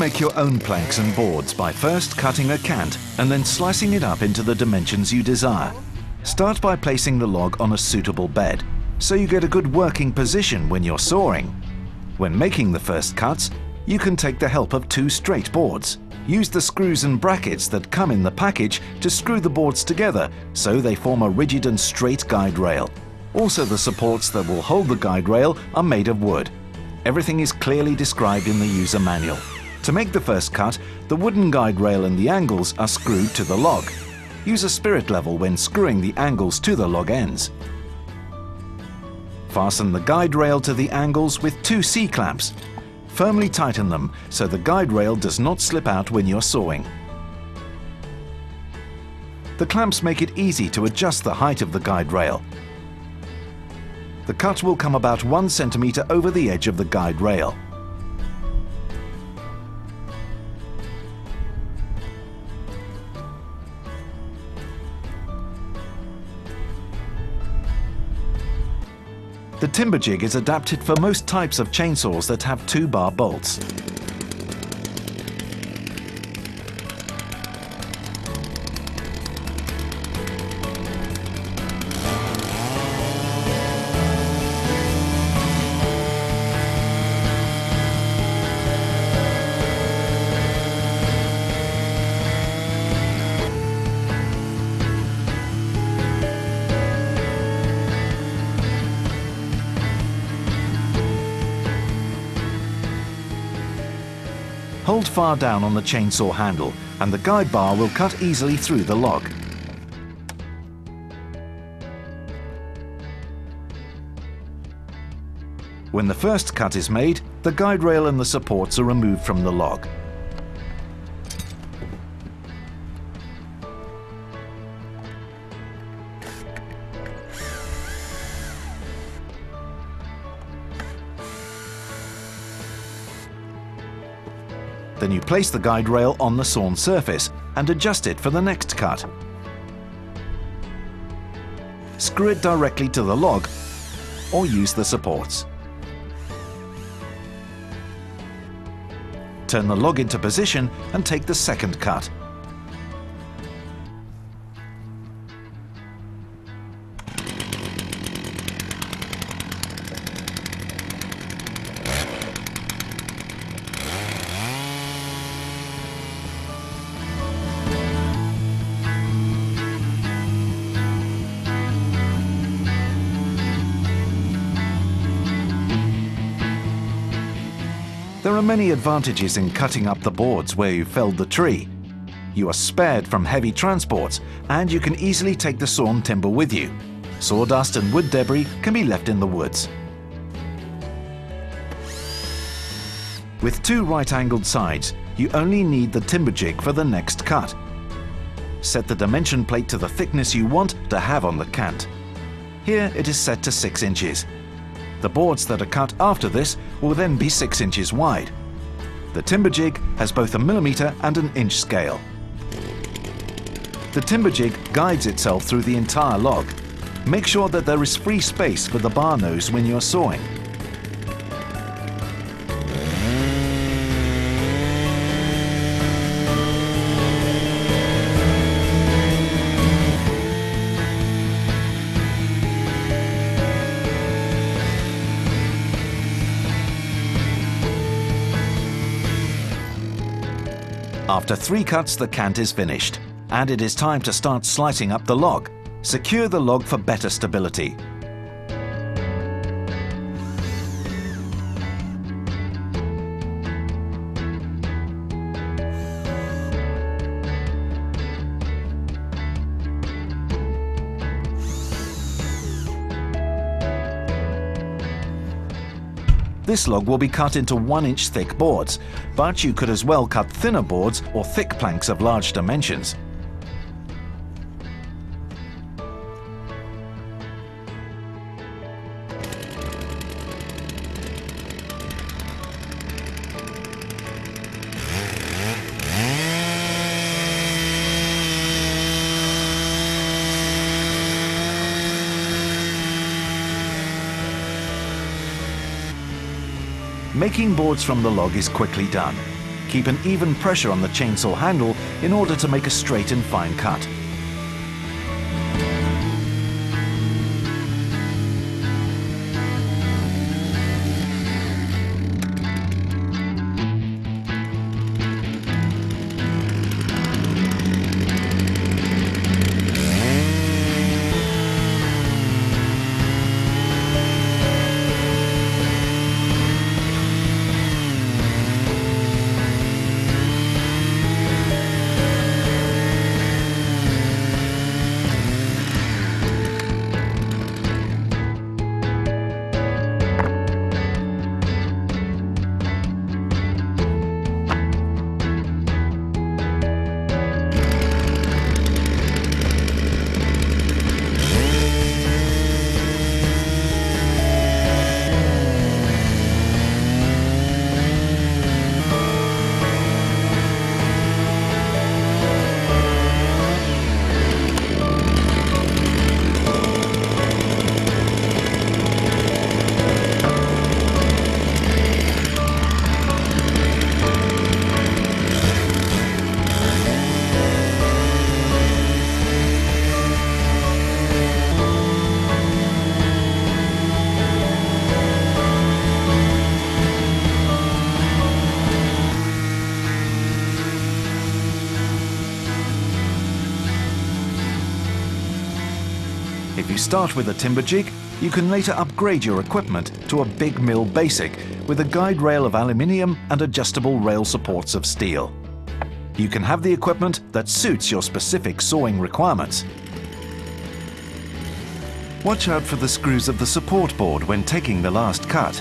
make your own planks and boards by first cutting a cant and then slicing it up into the dimensions you desire. Start by placing the log on a suitable bed, so you get a good working position when you're sawing. When making the first cuts, you can take the help of two straight boards. Use the screws and brackets that come in the package to screw the boards together so they form a rigid and straight guide rail. Also, the supports that will hold the guide rail are made of wood. Everything is clearly described in the user manual. To make the first cut, the wooden guide rail and the angles are screwed to the log. Use a spirit level when screwing the angles to the log ends. Fasten the guide rail to the angles with two C-clamps. Firmly tighten them so the guide rail does not slip out when you're sawing. The clamps make it easy to adjust the height of the guide rail. The cut will come about 1 centimeter over the edge of the guide rail. The Timberjig is adapted for most types of chainsaws that have 2-bar bolts. Hold far down on the chainsaw handle and the guide bar will cut easily through the log. When the first cut is made, the guide rail and the supports are removed from the log. Then you place the guide rail on the sawn surface and adjust it for the next cut. Screw it directly to the log or use the supports. Turn the log into position and take the second cut. There are many advantages in cutting up the boards where you felled the tree. You are spared from heavy transports and you can easily take the sawn timber with you. Sawdust and wood debris can be left in the woods. With two right-angled sides, you only need the Timberjig for the next cut. Set the dimension plate to the thickness you want to have on the cant. Here it is set to 6 inches. The boards that are cut after this will then be 6 inches wide. The Timberjig has both a millimeter and an inch scale. The Timberjig guides itself through the entire log. Make sure that there is free space for the bar nose when you're sawing. After 3 cuts, the cant is finished, and it is time to start slicing up the log. Secure the log for better stability. This log will be cut into 1-inch thick boards, but you could as well cut thinner boards or thick planks of large dimensions. Making boards from the log is quickly done. Keep an even pressure on the chainsaw handle in order to make a straight and fine cut. If you start with a Timberjig, you can later upgrade your equipment to a big mill basic with a guide rail of aluminium and adjustable rail supports of steel. You can have the equipment that suits your specific sawing requirements. Watch out for the screws of the support board when taking the last cut.